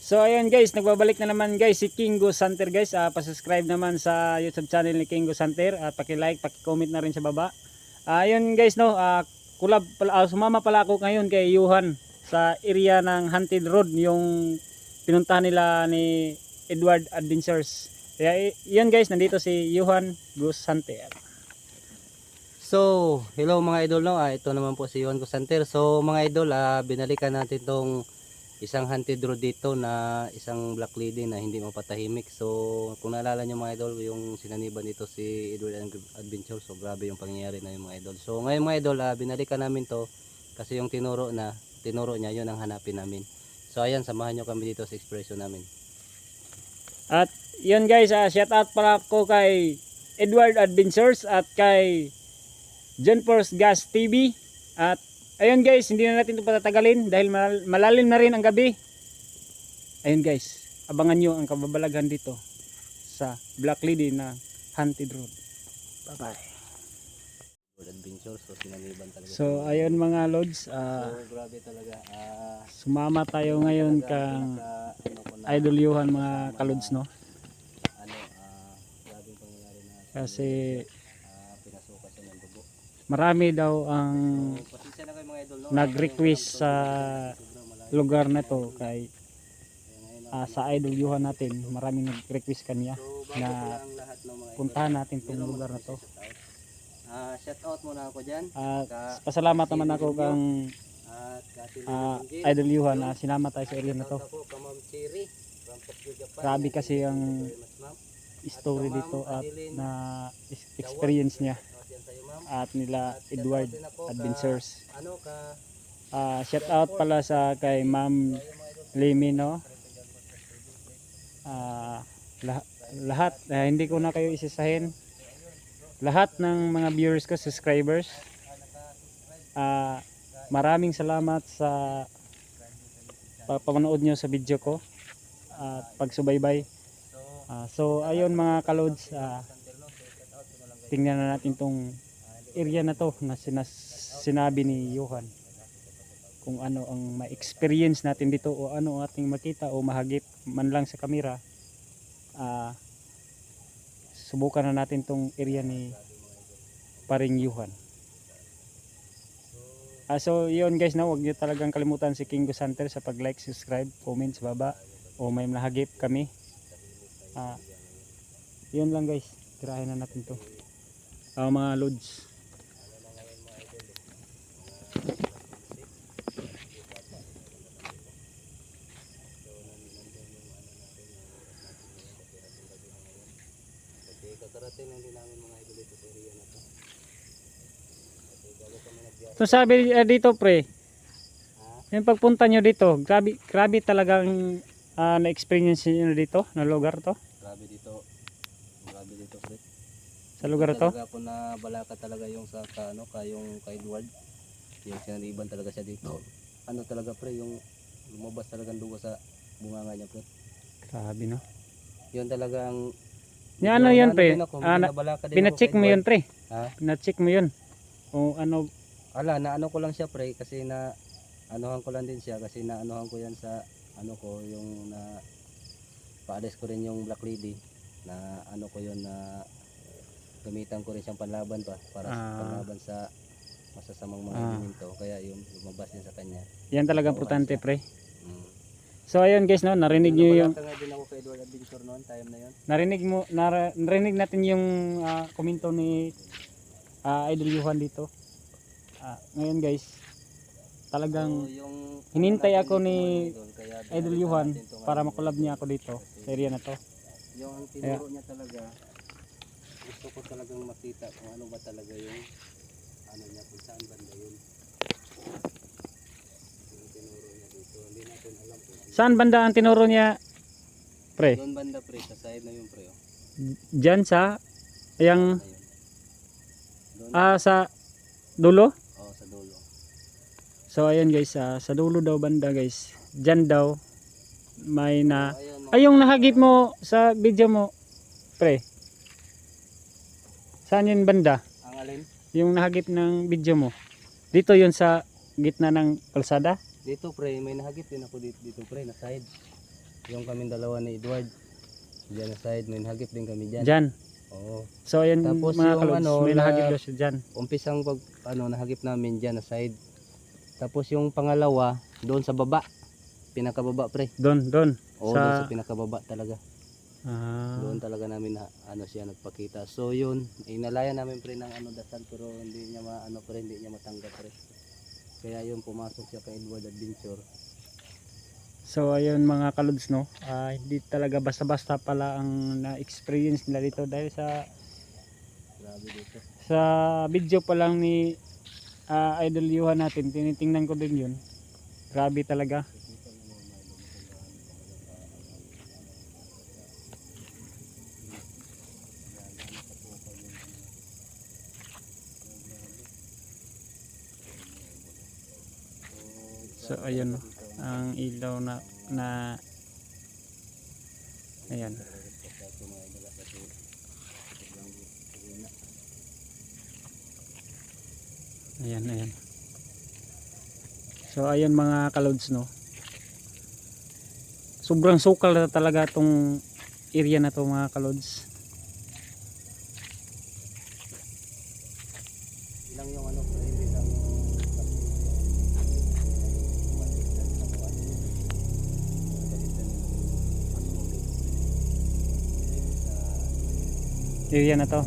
So ayun guys, nagbabalik na naman guys si King Ghost Hunter guys. Pa-subscribe naman sa YouTube channel ni King Ghost Hunter at paki-like, paki-comment na rin sa baba. Ayun guys no, sumama pala ako ngayon kay Yuhan sa area ng Haunted Road, yung pinuntahan nila ni Edward Adventures. Kaya yun guys, nandito si Yuhan Ghost Hunter. So, hello mga idol no. Ito naman po si Yuhan Ghost Hunter. So mga idol, binalikan natin tong isang haunted road dito na isang black lady na hindi mapatahimik. So kung naalala nyo mga idol, yung sinaniban dito si Edward Adventure, so grabe yung pangyayari na yung mga idol. So ngayon mga idol, binalikan namin to kasi yung tinuro niya, yun ang hanapin namin. So ayan, samahan nyo kami dito sa expression namin. At yun guys, shout out pala ko kay Edward Adventures at kay John Force Gas TV. At ayun guys, hindi na natin ito patatagalin dahil malalim na rin ang gabi. Ayun guys, abangan nyo ang kababalaghan dito sa Black Lady na Haunted Road. Bye bye. Adventure, so sinaniban talaga. So ayun mga lods, So grabe talaga. sumama tayo ngayon kang Idol Yuhan mga kalods no. Grabe yung pangyayari na Kasi pinasukan siya ng dugo. marami daw ang Pasensya na kayo mga idol no. nag-request sa lugar na to kay sa Idol Yuhan natin. Maraming nag-request kanya na puntahan natin tong lugar na to. Shout out muna ako dyan. Pasalamat naman ako kang Idol Yuhan na sinama tayo sa area na to. Grabe kasi ang story dito at na experience niya at nila Edward Adventures. Shout out pala sa kay Ma'am Limi no. Lahat hindi ko na kayo isisahin. Lahat ng mga viewers ko, subscribers, maraming salamat sa panonood nyo sa video ko at pagsubaybay. So ayun mga kalods, tingnan na natin tong area na to na sinabi ni Yuhan, kung ano ang ma-experience natin dito o ano ating makita o mahagip man lang sa kamera. Subukan na natin tong area ni Paring Yuhan. So yun guys na, huwag nyo talagang kalimutan si King Ghost Hunter sa pag-like, subscribe, comment sa baba o may nahagip kami. Yun lang guys, tirahin na natin to mga loads. Kakarating lang din namin mga idol dito sa area na to. So sabi dito pre, yung pagpunta nyo dito, grabe talagang na-experience nyo dito, na lugar to? Grabe dito pre. Sa lugar to? Talaga po na balaka talaga yung sa yung kay Edward. Yung sinaniban talaga siya dito. Ano talaga pre, yung lumabas talagang dugo sa bunganga niya pre. Grabe no? Yun talagang Ano yun pre? Pinacheck mo yun pre? Pinacheck mo yun? O ano? Na ano ko lang siya pre, kasi na anuhan ko lang din siya kasi na anuhan ko yan sa yung na pa-address ko rin yung Black Lady na ko yun na gamitan ko rin siyang panlaban para sa panlaban sa masasamang mga elemento, kaya yung lumabas din sa kanya. Yan talagang importante pre. So ayun guys no, narinig niyo yung din ako kay Edward Adventure noon, time na yun. Narinig natin yung komento ni Idol Yuhan dito. Ngayon guys, talagang hinintay ako ni Idol Yuhan para makulab niya ako dito sa area na to. Yung tinuro niya talaga, gusto ko talagang makita kung ano ba talaga yung niya, kung saan banda yun. Yung tinuro niya dito, hindi natin alam kung saan banda ang tinuro niya pre? Doon banda pre, sa side na yun pre. Diyan sa yung sa dulo? Oo, sa dulo. So ayan guys, sa dulo daw banda guys. Diyan daw may yung nahagip mo sa video mo pre. Saan yun banda? Ang alin? Yung nahagip ng video mo. Dito yun sa gitna ng kalsada? Dito pre, may nahagip din ako dito pre, na side. yung kaming dalawa ni Edward. Diyan na side, may nahagip din kami diyan. Diyan. Oo. So ayun Tapos mga yung kalods, ano, may na- nahagip daw siya diyan. Umpisang pag nahagip namin diyan na side. Tapos yung pangalawa doon sa baba. Pinakababa pre. Doon. Oo, doon sa pinakababa talaga. Ah, Doon talaga namin na siya nagpakita. So yun, inalaya namin pre ng dasal pero hindi niya hindi niya matanggap pre. Kaya yun pumasok siya kay Edward Adventure. so ayun mga kalods no. Hindi talaga basta-basta pala ang na-experience nila dito dahil Grabe dito. sa video pa lang ni Idol Yuhan natin, tinitingnan ko din yun. Grabe talaga. So ayun no, ang ilaw na ayan. Ayan. So ayun mga kalods no. Sobrang sukal na talaga tong area na to mga kalods. Ilang yung pre, hindi lang Area na to.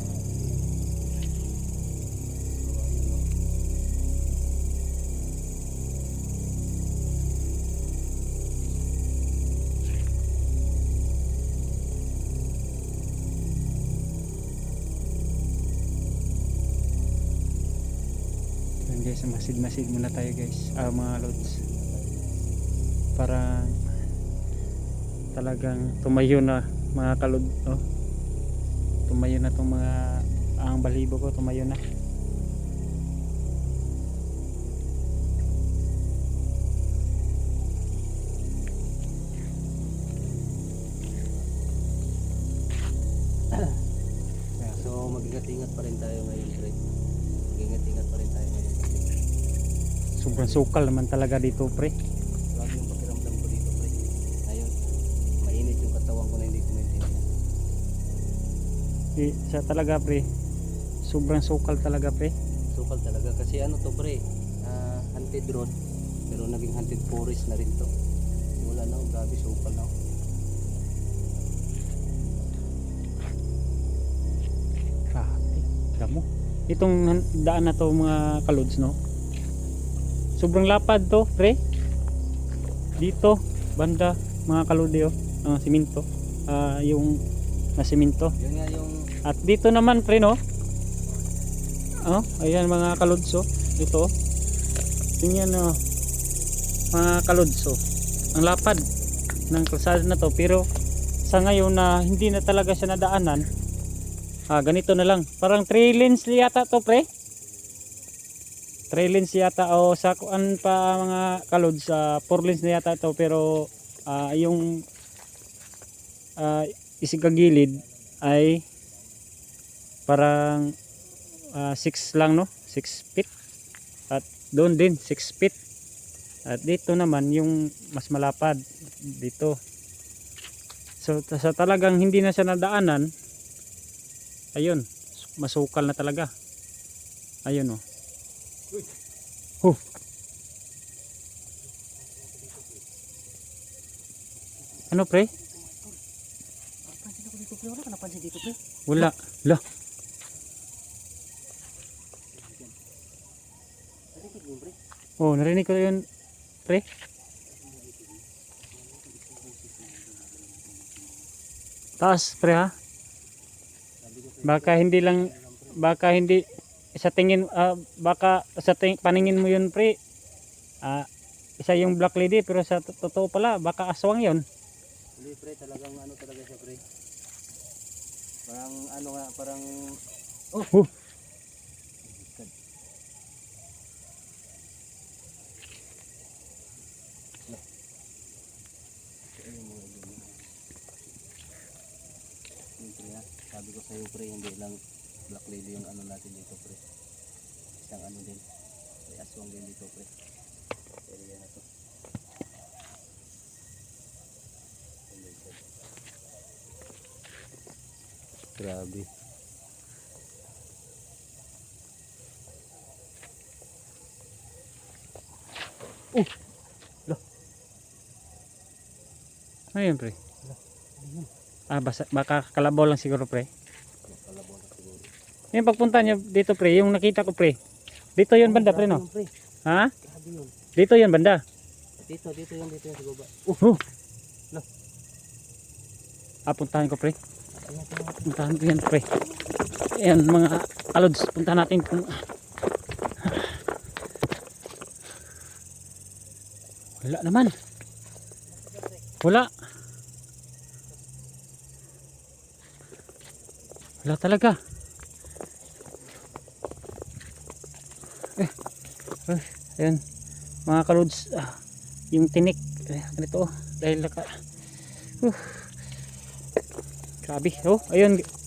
Ayan guys, masid muna tayo guys, mga lods, para talagang tumayo na mga kalod, oh. Tumayo na tong mga ang balibo ko, tumayo na. So mag-ingat-ingat pa rin tayo ngayon pre. Mag-ingat-ingat pa rin tayo ngayon kasi Sobrang sukal naman talaga dito pre. grabe yung pakiramdam ko dito pre. Ngayon, mainit yung katawan ko na hindi ko maintindihan. Siya talaga pre, sobrang sukal talaga pre. Sukal talaga kasi to pre, hunted road pero naging hunted forest na rin to. Wala na, grabe sukal na. Grabe, damo. Itong daan na to mga kalods no, sobrang lapad to pre. Dito banda mga kalode oh, siminto, yung na siminto. Yun nga yung At dito naman pre no, oh ayan mga kalods oh, ito oh. Tingnan oh, mga kalods oh, ang lapad ng kalsada na to, pero sa ngayon na hindi na talaga siya nadaanan, ganito na lang, parang 3 lanes yata to pre, 3 lanes yata o sa kuan pa mga kalods, 4 lanes na yata to, pero yung isigagilid ay parang 6 lang no, 6 feet, at doon din 6 feet, at dito naman yung mas malapad dito. So sa talagang hindi na siya nadaanan, ayun, masukal na talaga. Ayun oh. Ano pre? napansin ako dito pre, wala ka napansin dito pre. Wala. La. Narinig mo pre? Oh, narinig ko yun pre. Taas pre ha. Baka hindi sa tingin, baka sa paningin mo yun pre, isa yung black lady, pero sa totoo pala baka aswang yun. Hindi pre, talagang talaga siya pre. Parang nga, parang Oh. Sabi ko sa'yo pre, hindi lang black lady yung natin dito pre. Isang din, may aswang din dito pre. Area na to. Grabe. Ayun pre. Baka kalabaw lang siguro pre. Kalabaw na siguro. Yung pagpunta nyo dito pre, yung nakita ko pre. Dito yun banda pre no? Pre. Ha? Grabe yun. Dito yun banda. Dito yun sa baba. Lo. Puntahan ko pre. Puntahan ko yan pre. Ayan mga kalods, puntahan natin kung wala naman. Wala. Wala talaga. Ayan mga kalods, yung tinik ganito dahil grabe.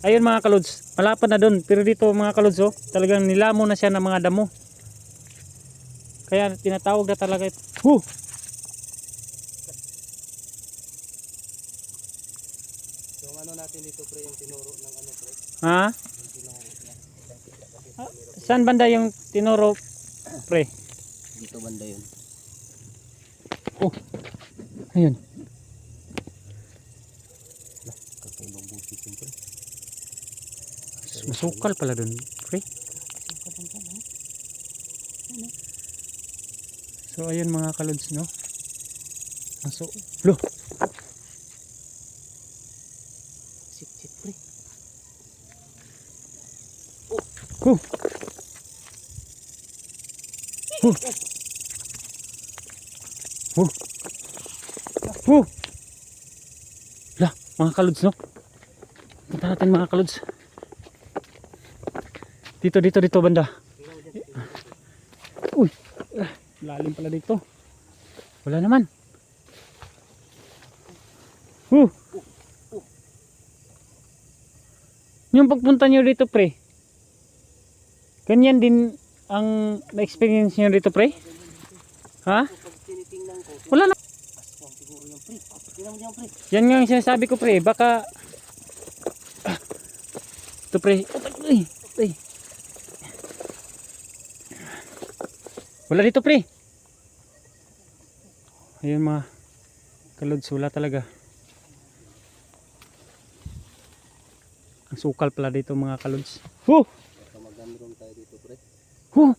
Ayun mga kalods, malapad na doon, pero dito mga kalods talagang nilamo na siya ng mga damo, kaya tinatawag na talaga ito. So ano natin dito pre, yung tinuro ng ano pre? Ha? Saan banda yung tinuro pre? Dito banda yun. Ayun. Kakaibang busis yun pre. Masukal pala doon pre. So ayun mga kalods no. Lo. Sit pre. Lah, mga kalods no. Punta natin mga kalods. Dito banda. Uy, lalim pala dito. Wala naman. Yung pagpunta nyo dito pre, ganyan din ang na-experience nyo dito pre? Ha? Pag tinitingnan ko, Wala na. aswang siguro yung pre. Tingnan mo diyan pre. Yan nga yung sinasabi ko pre, baka ito pre. Ay. Wala dito pre. Ayun mga kalods, wala talaga. Ang sukal pala dito mga kalods. Baka mag-andron tayo dito pre. Ano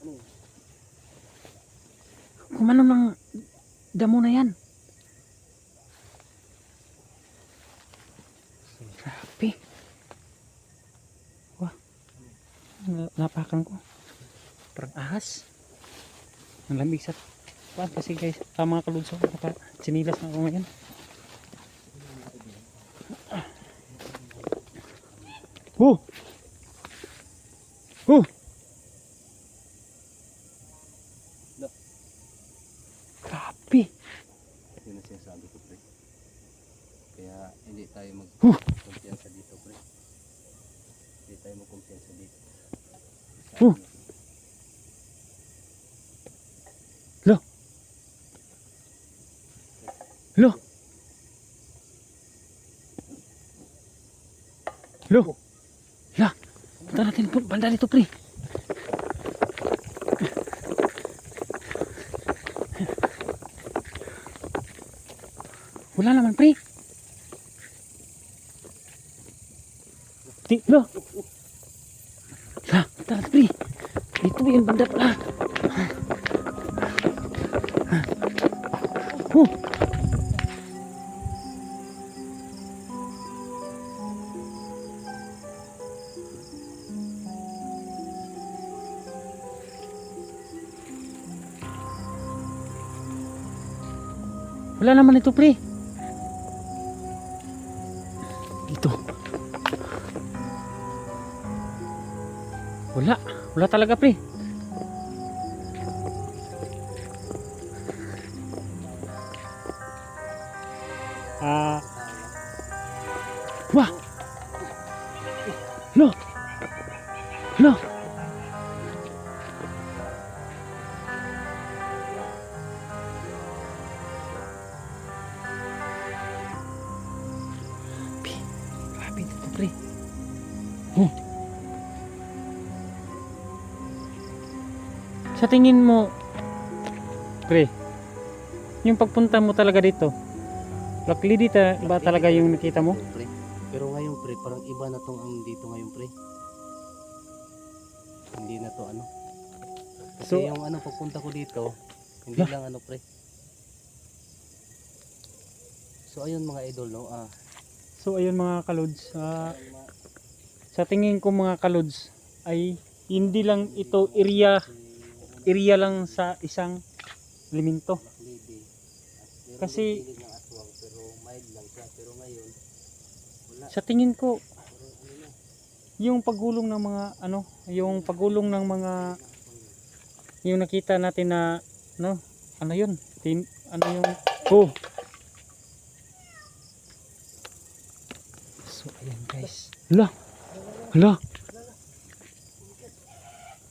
Ano yun? Kumano ng damo na yan? Grabe. Wah. Napakan ko. Parang ahas. Ang lamig sa paan kasi guys. Mga kalods, sinilas na ako ngayon. Grabe. Yun ang sinasabi ko pre. Kaya hindi tayo mag-kumpiyansa dito pre. Hindi tayo mag-kumpiyansa dito. Lo. La. Punta natin banda dito pre. Wala naman pre. Lo. La, punta natin pre. Dito yung banda pala. Wala naman ito pre. Dito. Wala talaga pre. Wah. Lo. Sa tingin mo, pre, yung pagpunta mo talaga dito, Black Lady ba talaga yung nakita mo? Pre. Pero ngayon pre, parang iba na tong ang dito ngayon pre. Hindi na to ano. Kasi So- yung ano pagpunta ko dito, hindi Lah. lang ano pre. So ayun mga idol no. So ayun mga kalods, sa tingin ko mga kalods ay hindi lang ito area lang sa isang elemento. Kasi- Kasi ng aswang pero mild lang siya. Pero ngayon wala. Sa tingin ko, Parang ano na. yung paggulong ng mga yung paggulong ng mga yung nakita natin na ano yun? Ano yung oh. So ayan guys. Hala. Hala.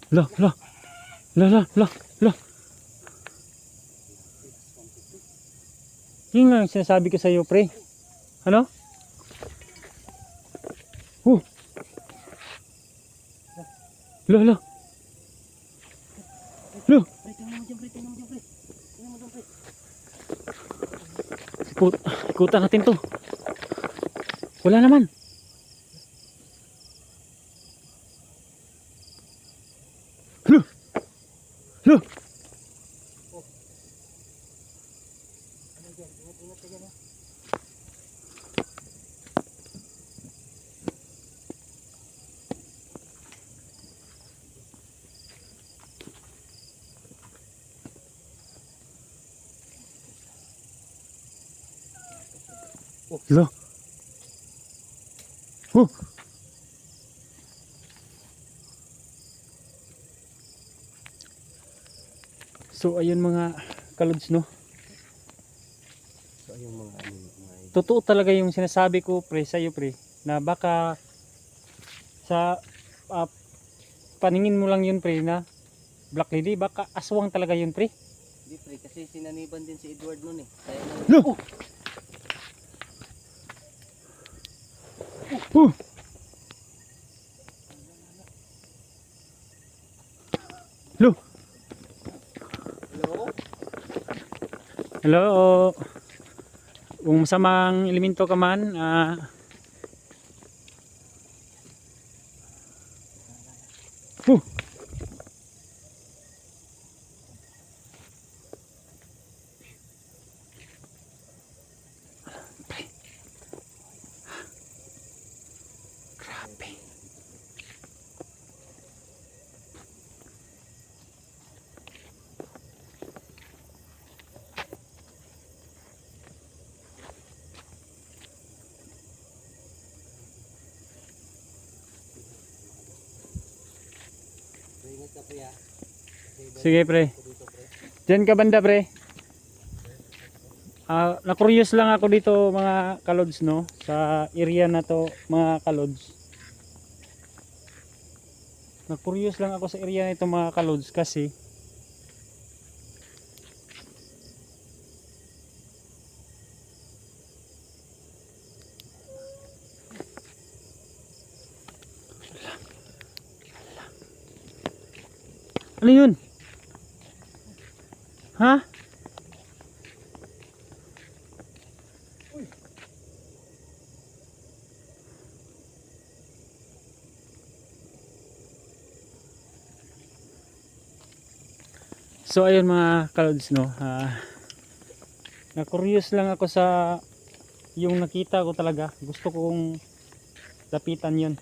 Hala, hala. Hala, hala, hala, hala. Yun nga ang sinasabi ko sa iyo, pre. Ano? Hala, hala. Hala. Pre, tingnan mo dyan pre, tingnan mo dyan pre. Tingnan mo dyan pre. Ikutan natin to. Wala naman. Hala. Hala. Ano dyan? Ingat ka dyan ha. Hala. Oh. So ayun mga kalods no. So ayun mga ano mga idol. Totoo talaga yung sinasabi ko pre sa iyo pre na baka sa paningin mo lang yun pre na Black Lady, baka aswang talaga yun pre. Hindi pre, kasi sinaniban din si Edward nun eh. Kaya nang... No. Oh. Hello. Hello? Hello. Kung masamang elemento ka man, grabe. Pre, ingat ka pre ha. Sige pre. Ako dito pre. Diyan ka banda pre. Na-curious lang ako dito mga kalods no, sa area na to mga kalods. Na-curious lang ako sa area nito mga kalods kasi ano yun? Ha? So ayun mga kalods no, na-curious lang ako sa yung nakita ko talaga. Gusto kong lapitan yun.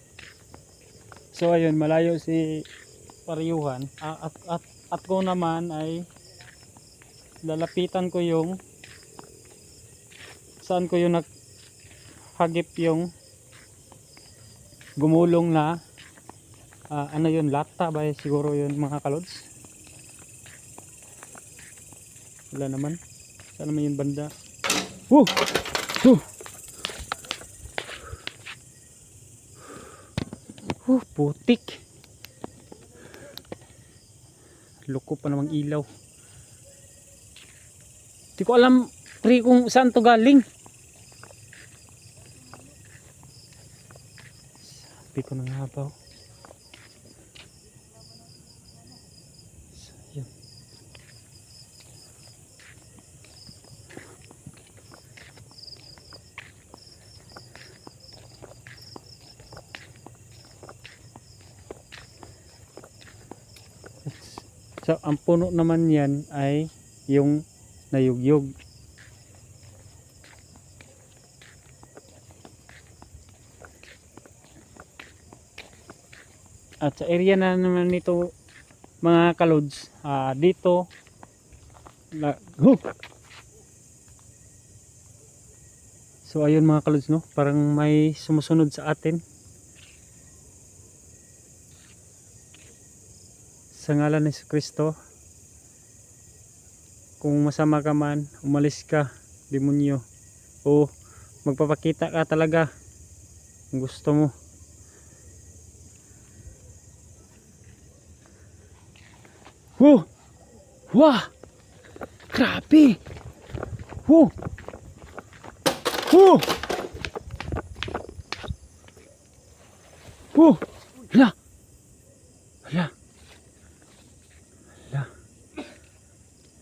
So ayun, malayo si Pariuhan. At ko naman ay lalapitan ko yung saan ko yung naghagip yung gumulong na ano yun, lata ba siguro yun mga kalods. Wala naman. Saan naman yung banda? Woo! Woo! Putik. Loko pa namang ilaw. Di ko alam pre kung saan to galing. Sabi ko na nga ba. So, So ang puno naman yan ay yung nayugyog. At sa area na naman nito mga kalods, dito so ayun mga kalods, no, parang may sumusunod sa atin. Sa ngalan ni Kristo, kung masama ka man, umalis ka, demonyo, o magpapakita ka talaga kung gusto mo. Wah! Grabe! Woo! Hala! Hala! Hala!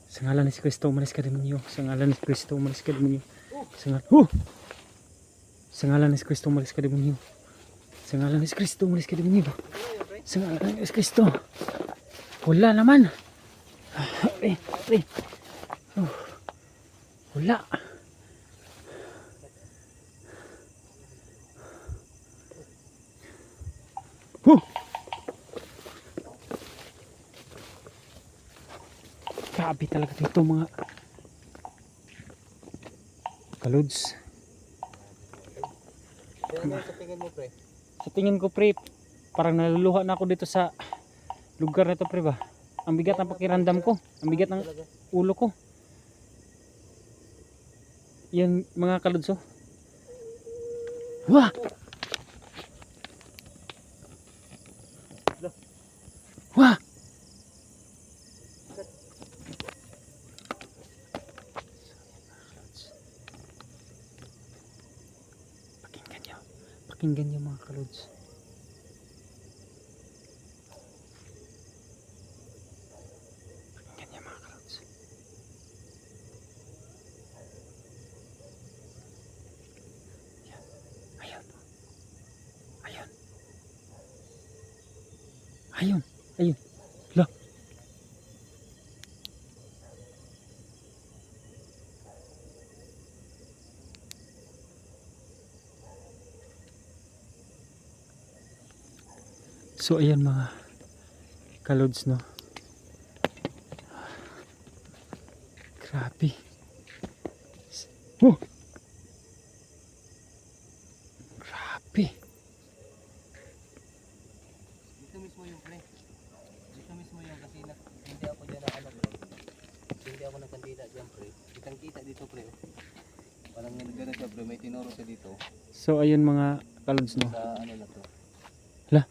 Sa ngalan ni Kristo, umalis ka demonyo. Sa ngalan ni Kristo, umalis ka demonyo. Sa ngalan ni Kristo, umalis ka demonyo. Sa ngalan ni Kristo, umalis ka demonyo. Sa ngalan ni Kristo. Wala naman. Wala. Grabe talaga dito mga kalods. Sa tingin mo, pre? Sa tingin ko, pre, parang naluluha na ako dito sa lugar na ito, pre, ba? Ang bigat ng pakiramdam ko. Ang bigat ng ulo ko. Yan mga kalods, oh. Wah! Wah! Pakinggan nyo. Pakinggan nyo mga kalods. Pakinggan nyo mga kalods. Yan. Ayun. Ayun. Ayun. Ayun. Hala. So ayan mga kalods, no. Grabe. Grabe. Dito mismo yung pre. Dito mismo yung kasi hindi ako dyan na ano, pre. Hindi ako nagkandida dyan, pre. Kitang kita dito, pre. Parang gano'n siya, pre. May tinuro siya dito. So ayun mga kalods, no. Sa ano na to. Hala.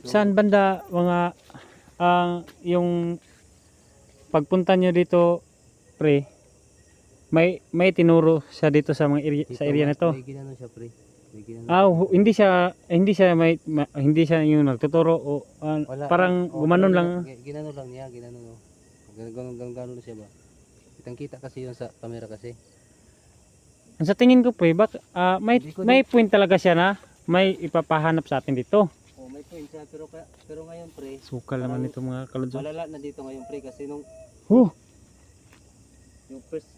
Saan banda mga yung pagpunta nyo dito, pre, may tinuro siya dito sa mga area, sa area na to. May ginano siya, pre. May ginano. Hindi siya hindi siya yung nagtuturo o Wala, parang gumanon lang. Ginano lang niya, ginano no. Gano'n siya ba? Kitang kita kasi yun sa camera kasi. Sa tingin ko, pre, may Hindi ko may point talaga siya na may ipapahanap sa atin dito. Oh, may point siya pero ngayon, pre. Sukal naman ito mga kalodso. Malala na dito ngayon, pre, kasi nung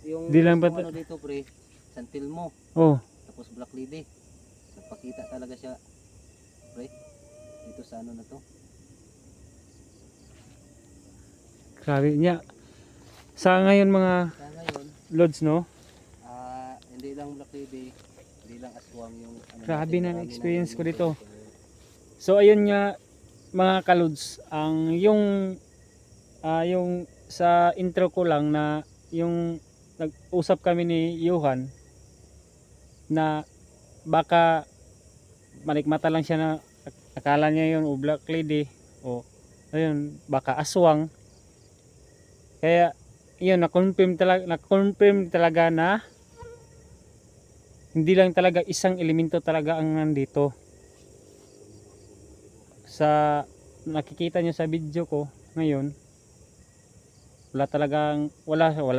yung Di lang ba ano dito, pre, Santil mo, Oh, tapos Black Lady. Nagpakita talaga siya, pre, dito sa ano na to. grabe niya. Sa ngayon mga Kaya ngayon, lods, no. hindi lang Black Lady, hindi lang aswang yung ano. Grabe natin, na marami experience ko yung- dito. So ayun nga mga kalods, ang yung sa intro ko lang na yung nag-usap kami ni Johan na baka manikmata lang siya na akala niya yun o Black Lady o ayun baka aswang. Kaya yun na-confirm talaga na hindi lang talaga isang elemento talaga ang nandito. Sa nakikita nyo sa video ko ngayon, wala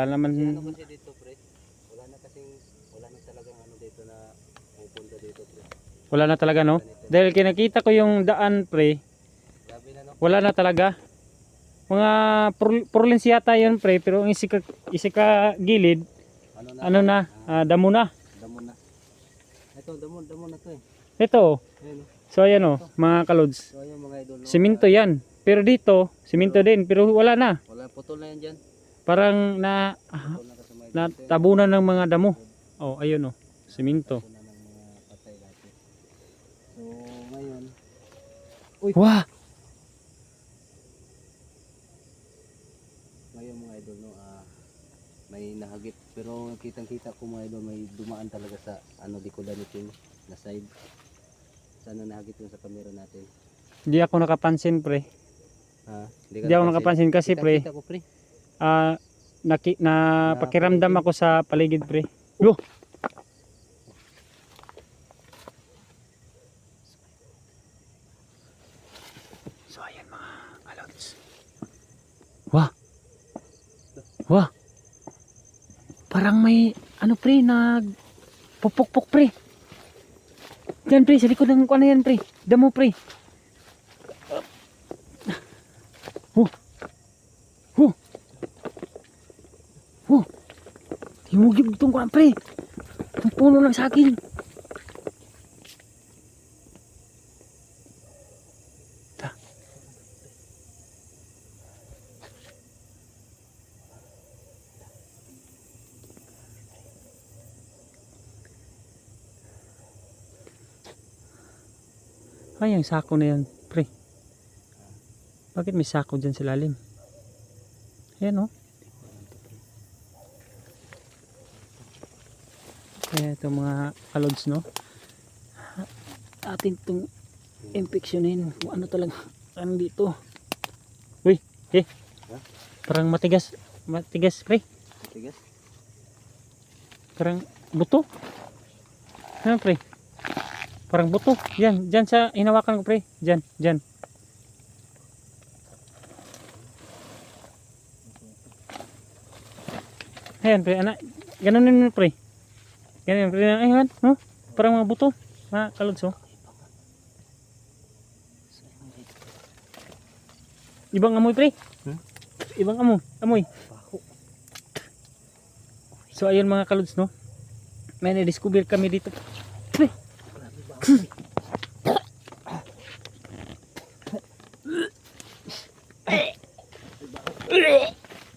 naman. Ano kasi dito, pre? Wala na talagang ano dito na pupunta dito, pre. Wala na talaga, no? Dahil kinakita ko yung daan, pre. Grabe na, no? Wala na talaga. Mga purlins yata yun, pre. Pero ang isika gilid, damo na. Damo na. Ito, damo na to eh. Ito, Ayan, oh. so ayan o, mga kalods. So ayun mga idol, no? Simento yan. Pero dito, simento din. Pero wala na. Wala, putol na yan dyan. Parang Putol na kasi mga idol. natabunan ng mga damo. Oh, ayun o, simento. Putol na ng mga patay dati. So ngayon, Wah! ngayon mga idol, no, may nahagip. Pero kitang-kita ko mga idol, may dumaan talaga sa likodan nito na side. Sana nahagip yun sa camera natin. Hindi ako nakapansin, pre. Ha? Hindi ako nakapansin kasi, pre. Kita ko, pre. Pakiramdam ako sa paligid, pre. Yo! So ayan mga kalods. Wah! Wah! Parang may pre, pupukpok, pre. Diyan, pre, sa likod ng ano yan, pre. Damo, pre. Himugib itong kuwan, pre. Ang puno ng saging. Ay, ang sako na yan, pre. Bakit may sako dyan sa lalim? Ayan, oh. Kaya ito mga kalods, no? Atin itong infectionin. Kung ano talaga. Ano dito? Uy, parang matigas. Matigas, pre. Matigas? Parang buto. Ano, pre? Parang buto. Yan, dyan sa hinawakan ko, pre. Dyan, dyan. Ayan, pre. Ganunin mo, pre. Ganyan, pre. Ayan, no? Parang mga buto. Mga kalods, oh. Ibang amoy, pre. Ibang amoy. So, ayun mga kalods, no? May na-discover kami dito. Pre.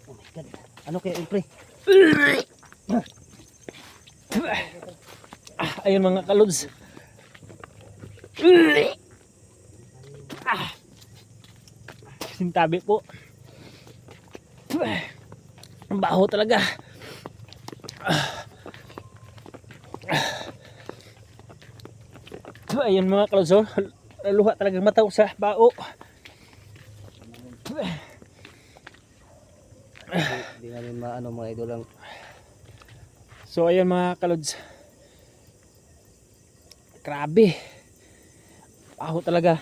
Oh my God. Ano kaya yun, pre? Ayun mga kalods. Sintabi po. Ang baho talaga. Ayun mga kalods, oh. Luha talagang mataw sa bao. Hindi namin maano mga idol lang. So ayun mga kalods. Grabe. Baho talaga.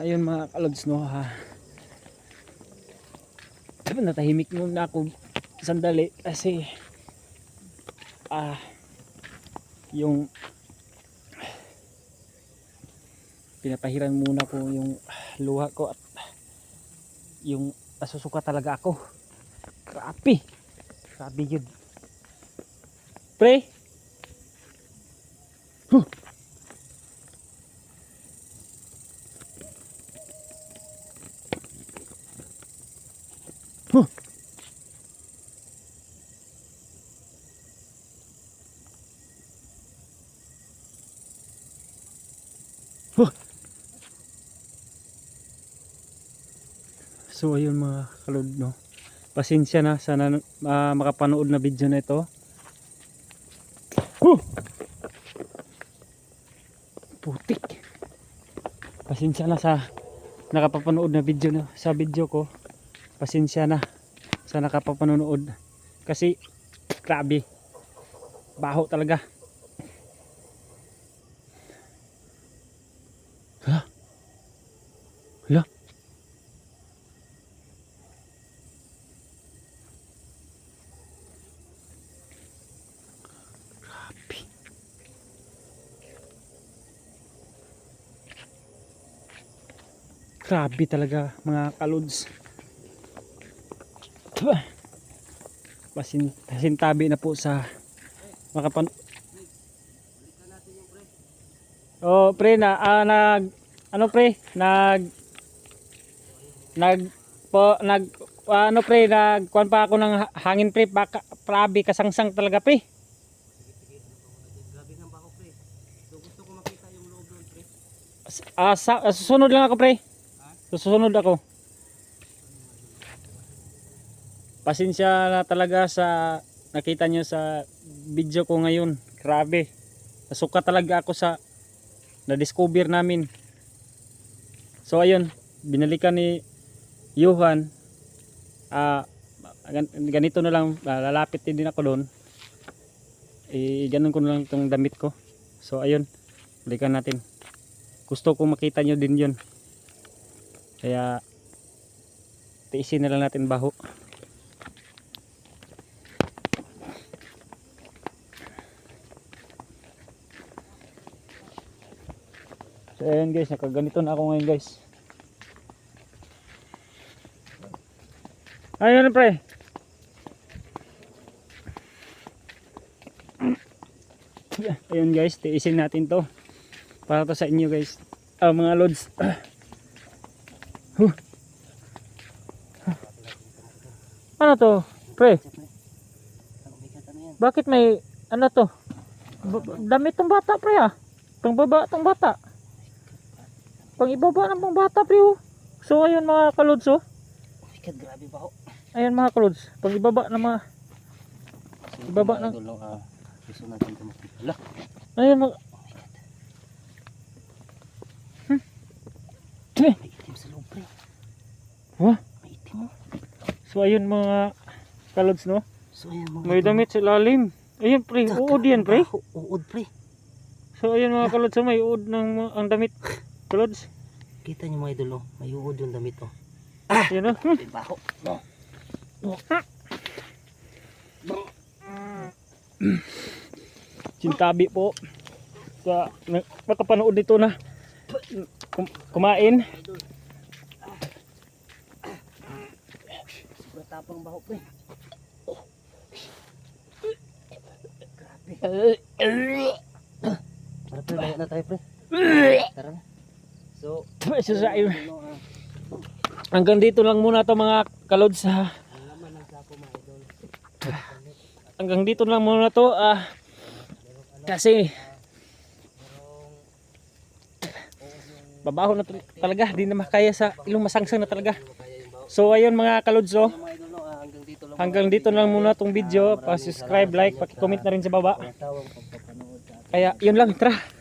Ayun mga kalods, no, natahimik muna ako sandali kasi yung pinapahiran muna ko yung luha ko at yung nasusuka talaga ako. Grabe yun, pre. So ayun mga kalod, no, pasensya na, sana makapanood na video na ito. Putik. Pasensya na sa nakapapanood na video na sa video ko. Pasensya na sa nakapapanood kasi grabe. Baho talaga. Hala. Hala. Grabe. Grabe talaga mga kalods. Pasintabi na po sa Oh, pre na ano pre, ano pre, nagkuhan pa ako ng hangin pre, grabe kasangsang talaga pre. Grabe ng baho pre. So gusto ko makita yung loob doon pre. Susunod lang ako pre. Susunod ako. Pasensya na talaga sa nakita nyo sa video ko ngayon. Grabe. Nasuka talaga ako sa na-discover namin. So ayun, binalikan ni Johan. Ganito na lang, lalapit din ako doon. Ganun ko na lang itong damit ko. So ayun, balikan natin. Gusto ko makita nyo din yun. Kaya tiisin na lang natin baho. So ayan guys, nakaganito na ako ngayon guys. Ayun na pre. Ayun guys, tiisin natin to. Para to sa inyo guys. Mga lods. Ano to pre? Bakit may ano to? Damit tong bata pre ah. Pangbaba tong bata. Pang ibaba ng pang bata pre oh. So ayun mga kalods oh. Grabe baho. Ayun mga kalods, pang ibaba ng mga ibaba ng gusto natin ito makita. ayun mga May itim sa loob pre. Huh? May itim oh. So ayun mga kalods no. So ayan mga May damit sa lalim. Ayun pre, uod yan pre. Uod pre. So ayun mga kalods, so may uod ng ang damit. Kalods. Kita niyo mga idol oh. May uod yung damit oh. Ayun oh. May baho. No. Sintabi po. Sa makapanood dito na kumain. Sobrang tapang baho pre. Tara pre, layo na tayo pre. Tara na. So, hanggang dito lang muna to mga kalods ha. Hanggang dito lang muna to kasi babaho na talaga, di na makaya sa ilong, masangsang na talaga. So ayun mga kalods oh. Hanggang dito lang muna tong video. Pa-subscribe, like, paki-comment na rin sa baba. Kaya yun lang, tara.